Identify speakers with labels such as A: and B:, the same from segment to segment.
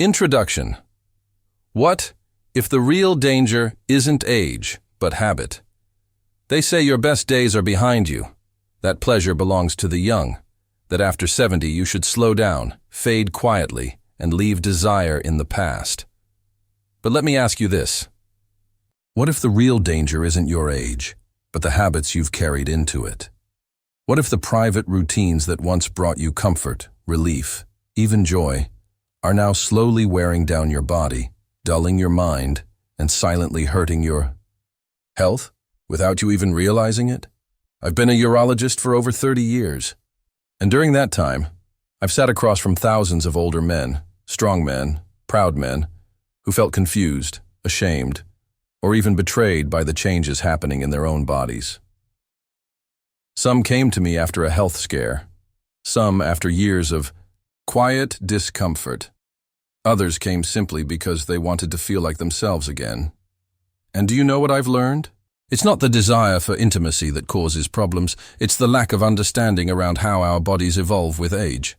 A: Introduction. What if the real danger isn't age, but habit? They say your best days are behind you, that pleasure belongs to the young, that after 70 you should slow down, fade quietly, and leave desire in the past. But let me ask you this. What if the real danger isn't your age, but the habits you've carried into it? What if the private routines that once brought you comfort, relief, even joy, are now slowly wearing down your body, dulling your mind, and silently hurting your health without you even realizing it? I've been a urologist for over 30 years, and during that time, I've sat across from thousands of older men, strong men, proud men, who felt confused, ashamed, or even betrayed by the changes happening in their own bodies. Some came to me after a health scare, some after years of quiet discomfort. Others came simply because they wanted to feel like themselves again. And do you know what I've learned? It's not the desire for intimacy that causes problems, it's the lack of understanding around how our bodies evolve with age.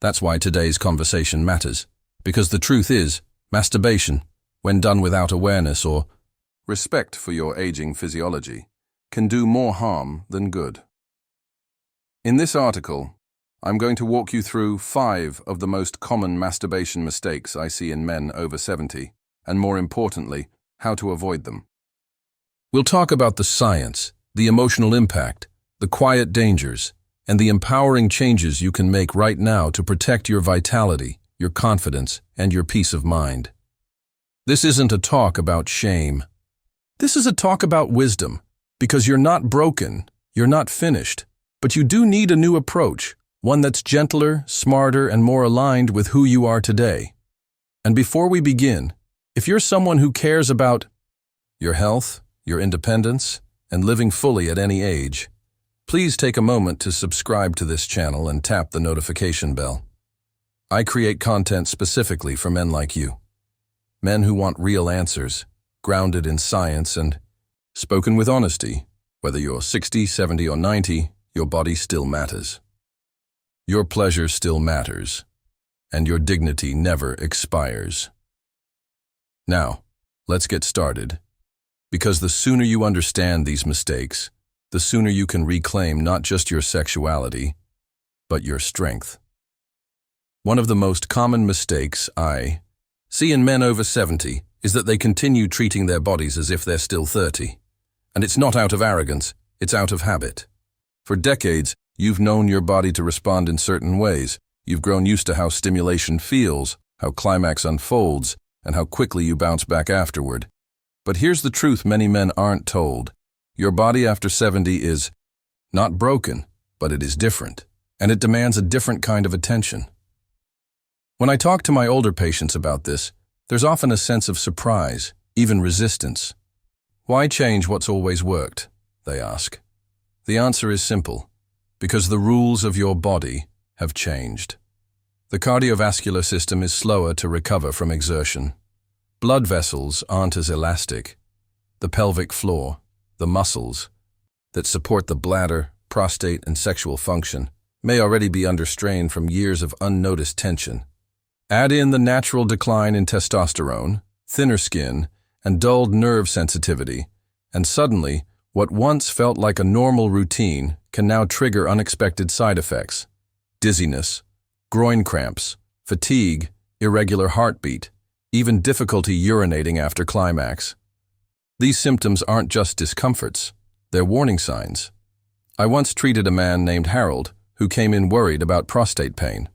A: That's why today's conversation matters, because the truth is, masturbation, when done without awareness or respect for your aging physiology, can do more harm than good. In this article, I'm going to walk you through 5 of the most common masturbation mistakes I see in men over 70, and more importantly, how to avoid them. We'll talk about the science, the emotional impact, the quiet dangers, and the empowering changes you can make right now to protect your vitality, your confidence, and your peace of mind. This isn't a talk about shame. This is a talk about wisdom, because you're not broken, you're not finished, but you do need a new approach. One that's gentler, smarter, and more aligned with who you are today. And before we begin, if you're someone who cares about your health, your independence, and living fully at any age, please take a moment to subscribe to this channel and tap the notification bell. I create content specifically for men like you. Men who want real answers, grounded in science and spoken with honesty. Whether you're 60, 70, or 90, your body still matters. Your pleasure still matters, and your dignity never expires. Now, let's get started, because the sooner you understand these mistakes, the sooner you can reclaim not just your sexuality, but your strength. One of the most common mistakes I see in men over 70 is that they continue treating their bodies as if they're still 30. And it's not out of arrogance, it's out of habit. For decades, you've known your body to respond in certain ways. You've grown used to how stimulation feels, how climax unfolds, and how quickly you bounce back afterward. But here's the truth many men aren't told. Your body after 70 is not broken, but it is different, and it demands a different kind of attention. When I talk to my older patients about this, there's often a sense of surprise, even resistance. Why change what's always worked? They ask. The answer is simple. Because the rules of your body have changed. The cardiovascular system is slower to recover from exertion. Blood vessels aren't as elastic. The pelvic floor, the muscles that support the bladder, prostate, and sexual function may already be under strain from years of unnoticed tension. Add in the natural decline in testosterone, thinner skin, and dulled nerve sensitivity, and suddenly, what once felt like a normal routine can now trigger unexpected side effects: dizziness, groin cramps, fatigue, irregular heartbeat, even difficulty urinating after climax. These symptoms aren't just discomforts, they're warning signs. I once treated a man named Harold who came in worried about prostate pain.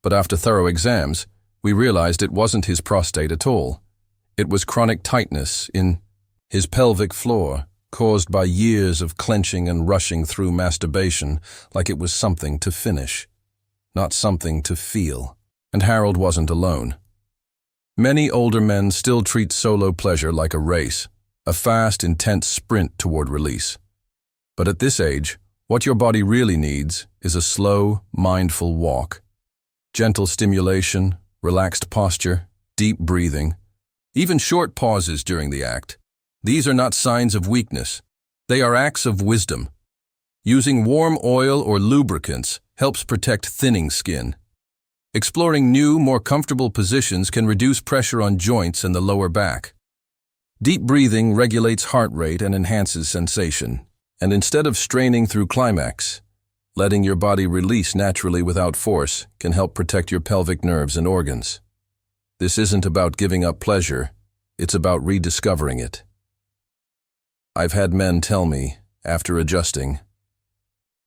A: But after thorough exams, we realized it wasn't his prostate at all. It was chronic tightness in his pelvic floor, caused by years of clenching and rushing through masturbation like it was something to finish, not something to feel. And Harold wasn't alone. Many older men still treat solo pleasure like a race, a fast, intense sprint toward release. But at this age, what your body really needs is a slow, mindful walk. Gentle stimulation, relaxed posture, deep breathing, even short pauses during the act. These are not signs of weakness. They are acts of wisdom. Using warm oil or lubricants helps protect thinning skin. Exploring new, more comfortable positions can reduce pressure on joints and the lower back. Deep breathing regulates heart rate and enhances sensation. And instead of straining through climax, letting your body release naturally without force can help protect your pelvic nerves and organs. This isn't about giving up pleasure, it's about rediscovering it. I've had men tell me, after adjusting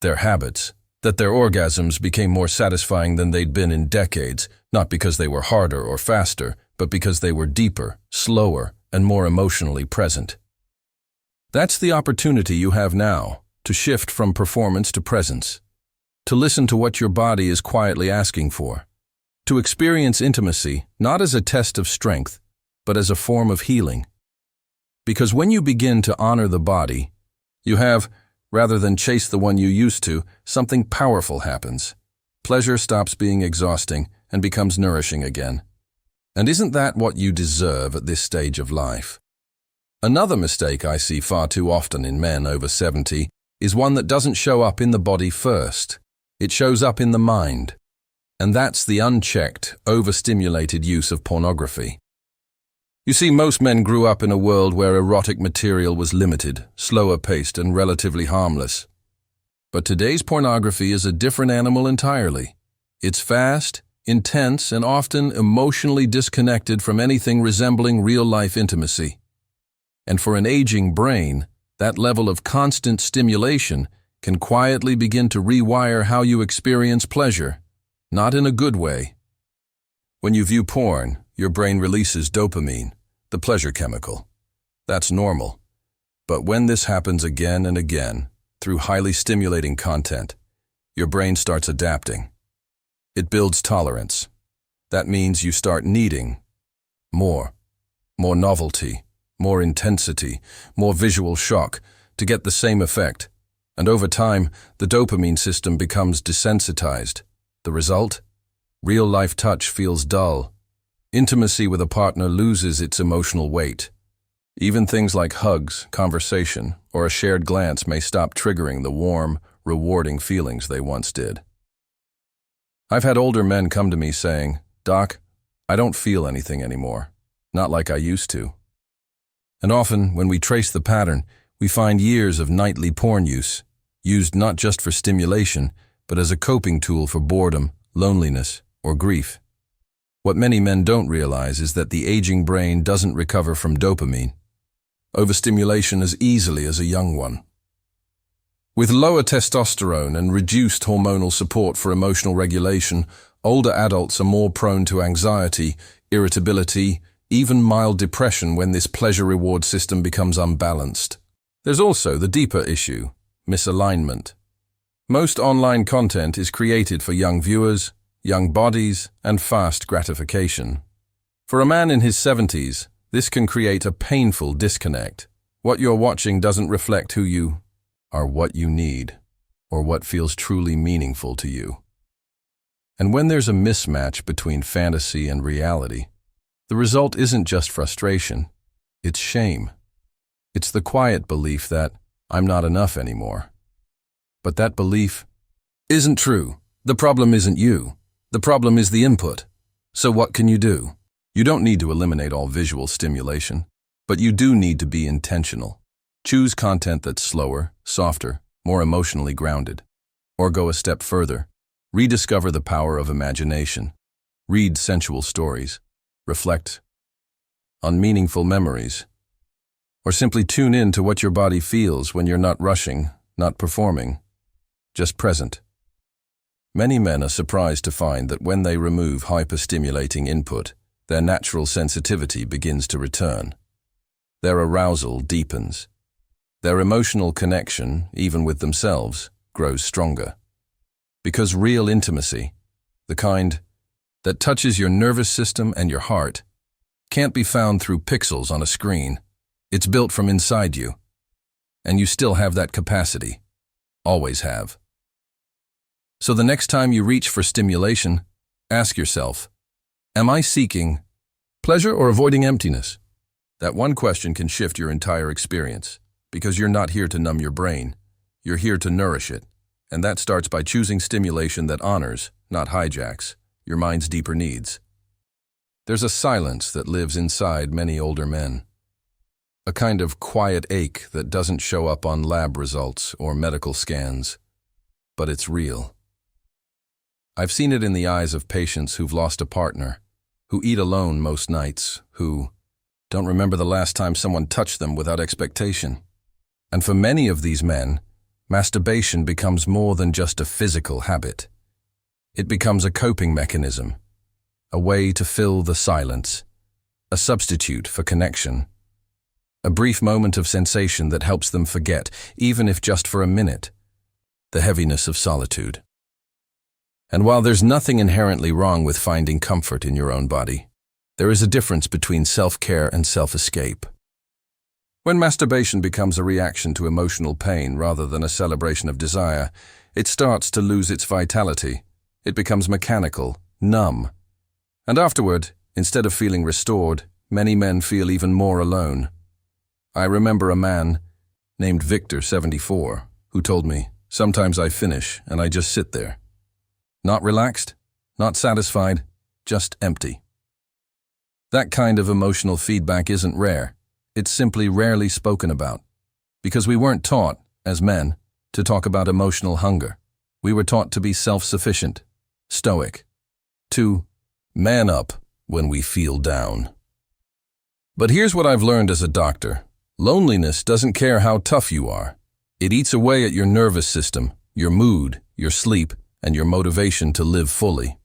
A: their habits, that their orgasms became more satisfying than they'd been in decades, not because they were harder or faster, but because they were deeper, slower, and more emotionally present. That's the opportunity you have now, to shift from performance to presence, to listen to what your body is quietly asking for, to experience intimacy not as a test of strength, but as a form of healing. Because when you begin to honor the body, you have, rather than chase the one you used to, something powerful happens. Pleasure stops being exhausting and becomes nourishing again. And isn't that what you deserve at this stage of life? Another mistake I see far too often in men over 70 is one that doesn't show up in the body first. It shows up in the mind. And that's the unchecked, overstimulated use of pornography. You see, most men grew up in a world where erotic material was limited, slower paced, and relatively harmless. But today's pornography is a different animal entirely. It's fast, intense, and often emotionally disconnected from anything resembling real-life intimacy. And for an aging brain, that level of constant stimulation can quietly begin to rewire how you experience pleasure, not in a good way. When you view porn, your brain releases dopamine, the pleasure chemical. That's normal. But when this happens again and again, through highly stimulating content, your brain starts adapting. It builds tolerance. That means you start needing more novelty, more intensity, more visual shock to get the same effect. And over time, the dopamine system becomes desensitized. The result? Real-life touch feels dull. Intimacy with a partner loses its emotional weight. Even things like hugs, conversation, or a shared glance may stop triggering the warm, rewarding feelings they once did. I've had older men come to me saying, "Doc, I don't feel anything anymore, not like I used to." And often, when we trace the pattern, we find years of nightly porn use, used not just for stimulation, but as a coping tool for boredom, loneliness, or grief. What many men don't realize is that the aging brain doesn't recover from dopamine, overstimulation as easily as a young one. With lower testosterone and reduced hormonal support for emotional regulation, older adults are more prone to anxiety, irritability, even mild depression when this pleasure-reward system becomes unbalanced. There's also the deeper issue, misalignment. Most online content is created for young viewers, young bodies, and fast gratification. For a man in his 70s, this can create a painful disconnect. What you're watching doesn't reflect who you are, what you need, or what feels truly meaningful to you. And when there's a mismatch between fantasy and reality, the result isn't just frustration, it's shame. It's the quiet belief that I'm not enough anymore. But that belief isn't true. The problem isn't you. The problem is the input. So what can you do? You don't need to eliminate all visual stimulation, but you do need to be intentional. Choose content that's slower, softer, more emotionally grounded. Or go a step further. Rediscover the power of imagination. Read sensual stories. Reflect on meaningful memories. Or simply tune in to what your body feels when you're not rushing, not performing, just present. Many men are surprised to find that when they remove hyperstimulating input, their natural sensitivity begins to return. Their arousal deepens. Their emotional connection, even with themselves, grows stronger. Because real intimacy, the kind that touches your nervous system and your heart, can't be found through pixels on a screen. It's built from inside you. And you still have that capacity. Always have. So the next time you reach for stimulation, ask yourself, am I seeking pleasure or avoiding emptiness? That one question can shift your entire experience, because you're not here to numb your brain. You're here to nourish it. And that starts by choosing stimulation that honors, not hijacks, your mind's deeper needs. There's a silence that lives inside many older men. A kind of quiet ache that doesn't show up on lab results or medical scans, but it's real. I've seen it in the eyes of patients who've lost a partner, who eat alone most nights, who don't remember the last time someone touched them without expectation. And for many of these men, masturbation becomes more than just a physical habit. It becomes a coping mechanism, a way to fill the silence, a substitute for connection, a brief moment of sensation that helps them forget, even if just for a minute, the heaviness of solitude. And while there's nothing inherently wrong with finding comfort in your own body, there is a difference between self-care and self-escape. When masturbation becomes a reaction to emotional pain rather than a celebration of desire, it starts to lose its vitality. It becomes mechanical, numb. And afterward, instead of feeling restored, many men feel even more alone. I remember a man named Victor, 74, who told me, "Sometimes I finish and I just sit there. Not relaxed, not satisfied, just empty." That kind of emotional feedback isn't rare. It's simply rarely spoken about, because we weren't taught, as men, to talk about emotional hunger. We were taught to be self-sufficient, stoic, to man up when we feel down. But here's what I've learned as a doctor. Loneliness doesn't care how tough you are. It eats away at your nervous system, your mood, your sleep, and your motivation to live fully.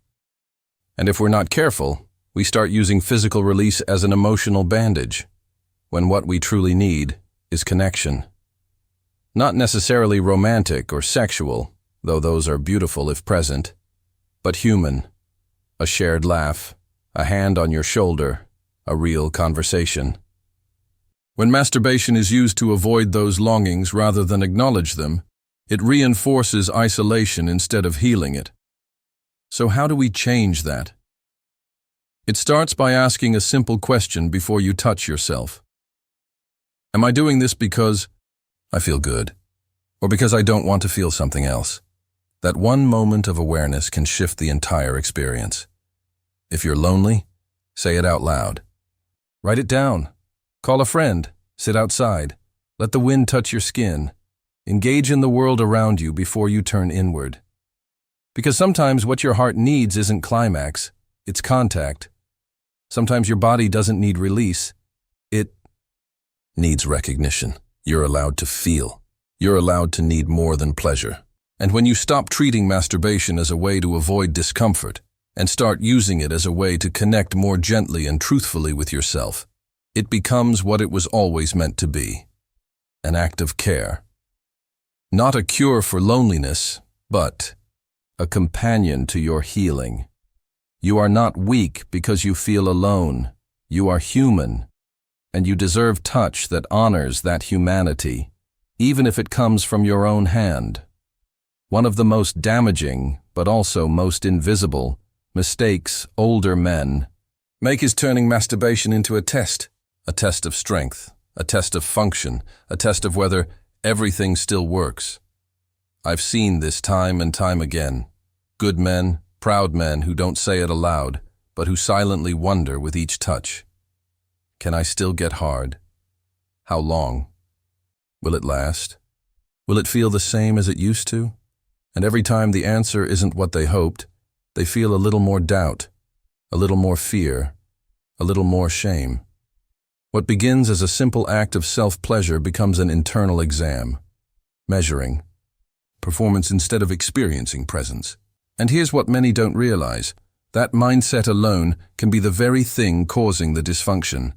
A: And if we're not careful, we start using physical release as an emotional bandage, when what we truly need is connection. Not necessarily romantic or sexual, though those are beautiful if present, but human. A shared laugh, a hand on your shoulder, a real conversation. When masturbation is used to avoid those longings rather than acknowledge them, it reinforces isolation instead of healing it. So how do we change that? It starts by asking a simple question before you touch yourself. Am I doing this because I feel good, or because I don't want to feel something else? That one moment of awareness can shift the entire experience. If you're lonely, say it out loud. Write it down. Call a friend. Sit outside. Let the wind touch your skin. Engage in the world around you before you turn inward. Because sometimes what your heart needs isn't climax, it's contact. Sometimes your body doesn't need release, it needs recognition. You're allowed to feel. You're allowed to need more than pleasure. And when you stop treating masturbation as a way to avoid discomfort and start using it as a way to connect more gently and truthfully with yourself, it becomes what it was always meant to be, an act of care. Not a cure for loneliness, but a companion to your healing. You are not weak because you feel alone. You are human, and you deserve touch that honors that humanity, even if it comes from your own hand. One of the most damaging, but also most invisible, mistakes older men make is turning masturbation into a test of strength, a test of function, a test of whether everything still works. I've seen this time and time again. Good men, proud men who don't say it aloud, but who silently wonder with each touch. Can I still get hard? How long? Will it last? Will it feel the same as it used to? And every time the answer isn't what they hoped, they feel a little more doubt, a little more fear, a little more shame. What begins as a simple act of self-pleasure becomes an internal exam, measuring performance instead of experiencing presence. And here's what many don't realize. That mindset alone can be the very thing causing the dysfunction.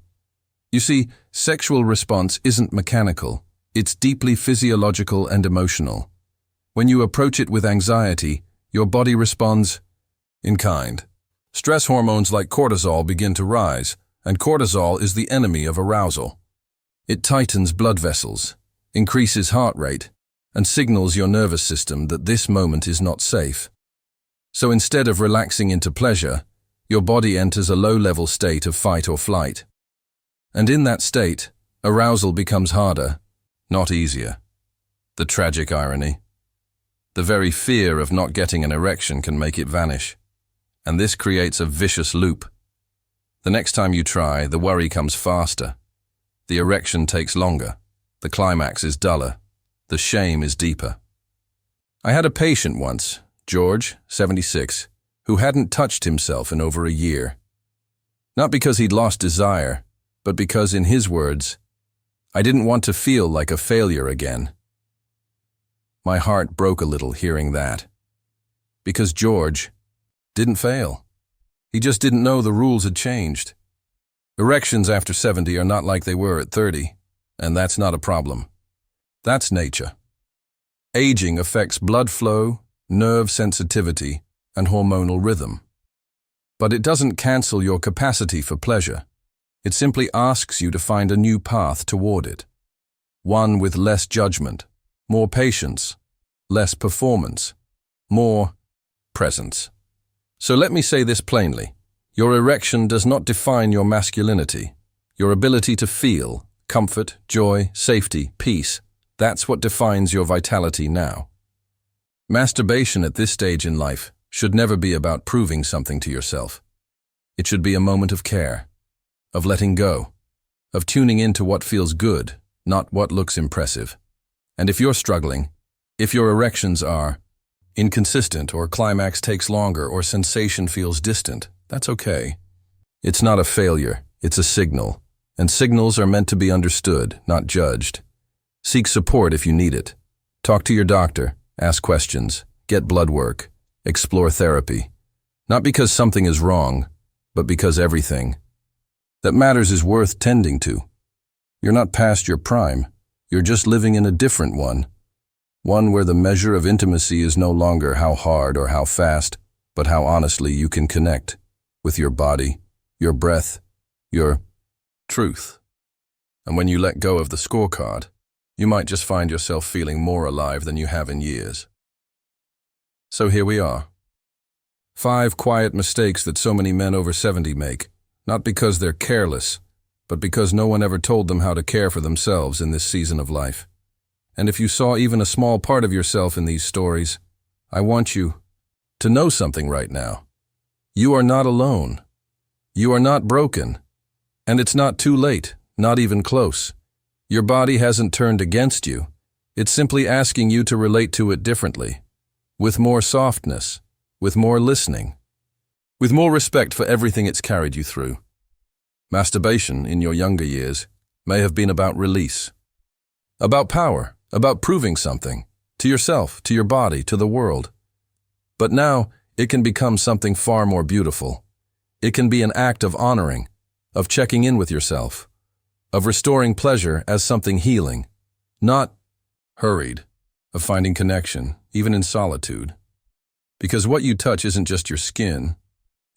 A: You see, sexual response isn't mechanical. It's deeply physiological and emotional. When you approach it with anxiety, your body responds in kind. Stress hormones like cortisol begin to rise, and cortisol is the enemy of arousal. It tightens blood vessels, increases heart rate, and signals your nervous system that this moment is not safe. So instead of relaxing into pleasure, your body enters a low-level state of fight or flight. And in that state, arousal becomes harder, not easier. The tragic irony. The very fear of not getting an erection can make it vanish. and this creates a vicious loop. The next time you try, the worry comes faster. The erection takes longer. The climax is duller. The shame is deeper. I had a patient once, George, 76, who hadn't touched himself in over a year. Not because he'd lost desire, but because, in his words, I didn't want to feel like a failure again. My heart broke a little hearing that. Because George didn't fail. He just didn't know the rules had changed. Erections after 70 are not like they were at 30, and that's not a problem. That's nature. Aging affects blood flow, nerve sensitivity, and hormonal rhythm. But it doesn't cancel your capacity for pleasure. It simply asks you to find a new path toward it. One with less judgment, more patience, less performance, more presence. So let me say this plainly. Your erection does not define your masculinity. Your ability to feel comfort, joy, safety, peace, that's what defines your vitality now. Masturbation at this stage in life should never be about proving something to yourself. It should be a moment of care, of letting go, of tuning into what feels good, not what looks impressive. And if you're struggling, if your erections are inconsistent or climax takes longer or sensation feels distant, that's okay. It's not a failure, it's a signal. And signals are meant to be understood, not judged. Seek support if you need it. Talk to your doctor, ask questions, get blood work, explore therapy. Not because something is wrong, but because everything that matters is worth tending to. You're not past your prime. You're just living in a different one. One where the measure of intimacy is no longer how hard or how fast, but how honestly you can connect with your body, your breath, your truth. And when you let go of the scorecard, you might just find yourself feeling more alive than you have in years. So here we are. 5 quiet mistakes that so many men over 70 make, not because they're careless, but because no one ever told them how to care for themselves in this season of life. And if you saw even a small part of yourself in these stories, I want you to know something right now. You are not alone. You are not broken. And it's not too late, not even close. Your body hasn't turned against you. It's simply asking you to relate to it differently, with more softness, with more listening, with more respect for everything it's carried you through. Masturbation, in your younger years, may have been about release, about power, about proving something, to yourself, to your body, to the world. But now, it can become something far more beautiful. It can be an act of honoring, of checking in with yourself, of restoring pleasure as something healing, not hurried, of finding connection, even in solitude. Because what you touch isn't just your skin,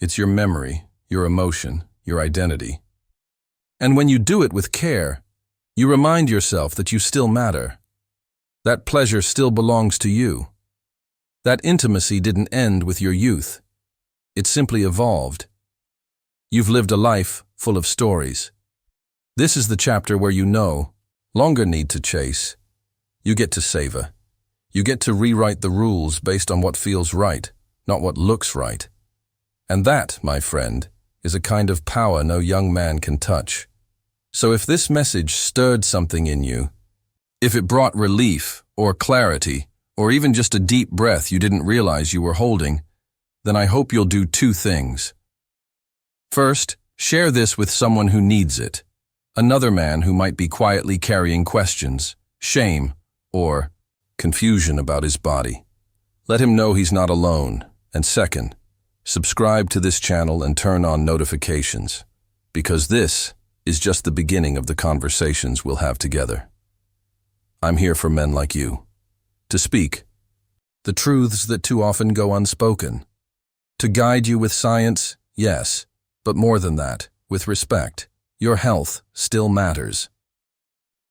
A: it's your memory, your emotion, your identity. And when you do it with care, you remind yourself that you still matter. That pleasure still belongs to you. That intimacy didn't end with your youth. It simply evolved. You've lived a life full of stories. This is the chapter where you no longer need to chase. You get to savor. You get to rewrite the rules based on what feels right, not what looks right. And that, my friend, is a kind of power no young man can touch. So if this message stirred something in you, if it brought relief or clarity, or even just a deep breath you didn't realize you were holding, then I hope you'll do 2 things. First, share this with someone who needs it. Another man who might be quietly carrying questions, shame, or confusion about his body. Let him know he's not alone. And second, subscribe to this channel and turn on notifications, because this is just the beginning of the conversations we'll have together. I'm here for men like you, to speak the truths that too often go unspoken, to guide you with science, yes, but more than that, with respect. Your health still matters.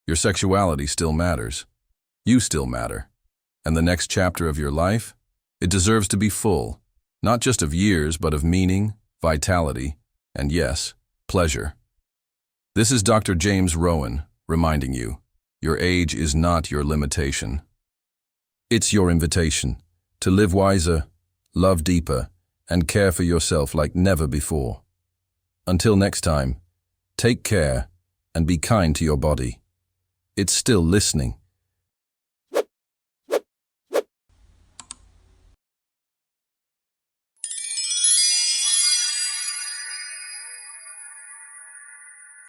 A: Your sexuality still matters. You still matter. And the next chapter of your life, it deserves to be full, not just of years, but of meaning, vitality, and yes, pleasure. This is Dr. James Rowen reminding you, your age is not your limitation. It's your invitation to live wiser, love deeper, and care for yourself like never before. Until next time, take care and be kind to your body. It's still listening,